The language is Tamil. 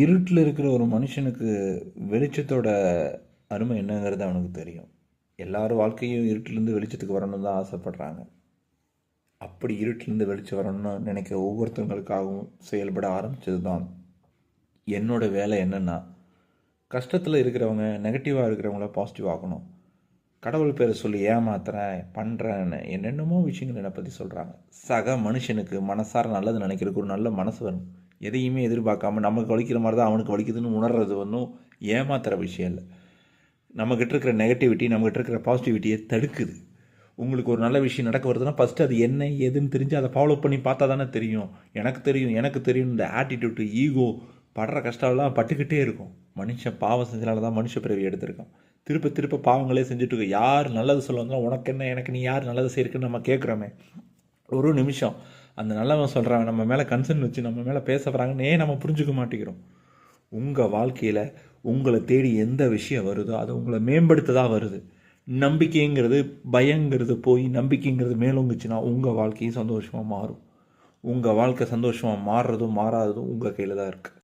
இருட்டில் இருக்கிற ஒரு மனுஷனுக்கு வெளிச்சத்தோட அருமை என்னங்கிறது அவனுக்கு தெரியும். எல்லாரும் வாழ்க்கையும் இருட்டிலேருந்து வெளிச்சத்துக்கு வரணும்னு தான் ஆசைப்படுறாங்க. அப்படி இருட்டிலேருந்து வெளிச்சம் வரணும்னு நினைக்கிற ஒவ்வொருத்தவங்களுக்காகவும் செயல்பட ஆரம்பித்தது தான் என்னோடய வேலை. என்னென்னா, கஷ்டத்தில் இருக்கிறவங்க, நெகட்டிவாக இருக்கிறவங்கள பாசிட்டிவ் ஆக்கணும். கடவுள் பேரை சொல்லி ஏமாத்துறேன் பண்ணுறேன்னு என்னென்னமோ விஷயங்கள் என்னை பற்றி சொல்கிறாங்க. சக மனுஷனுக்கு மனசார நல்லது நினைக்கிறதுக்கு ஒரு நல்ல மனசு வேணும். எதையுமே எதிர்பார்க்காம நமக்கு வலிக்கிற மாதிரி தான் அவனுக்கு வலிக்குதுன்னு உணர்றது ஒன்றும் ஏமாத்துகிற விஷயம் இல்லை. நம்மக்கிட்ட இருக்கிற நெகட்டிவிட்டி நம்மக்கிட்ட இருக்கிற பாசிட்டிவிட்டியை தடுக்குது. உங்களுக்கு ஒரு நல்ல விஷயம் நடக்க வருதுன்னா ஃபஸ்ட்டு அது என்ன ஏதுன்னு தெரிஞ்சு அதை ஃபாலோ பண்ணி பார்த்தா தானே தெரியும். எனக்கு தெரியும் இந்த ஆட்டிடியூட்டு, ஈகோ, படுற கஷ்டம்லாம் பட்டுக்கிட்டே இருக்கும். மனுஷன் பாவம் செஞ்சனால தான் மனுஷ பிறவி எடுத்திருக்கான். திருப்ப பாவங்களே செஞ்சுட்டு இருக்க. யார் நல்லது சொல்ல வந்தாலும் உனக்கு என்ன எனக்கு நீ யார் நல்லது செய்யிருக்குன்னு நம்ம கேட்குறோமே. ஒரு நிமிஷம் அந்த நல்லவன் சொல்கிறான் நம்ம மேலே கன்சர்ன் வச்சு நம்ம மேலே பேச வராங்கன்னே நம்ம புரிஞ்சுக்க மாட்டேங்கிறோம். உங்கள் வாழ்க்கையில் உங்களை தேடி எந்த விஷயம் வருதோ அது உங்களை மேம்படுத்த தான் வருது. நம்பிக்கைங்கிறது பயங்கிறது போய் நம்பிக்கைங்கிறது மேலோங்குச்சுன்னா உங்கள் வாழ்க்கையும் சந்தோஷமாக மாறும். உங்கள் வாழ்க்கை சந்தோஷமாக மாறுறதும் மாறாததும் உங்கள் கையில் தான் இருக்குது.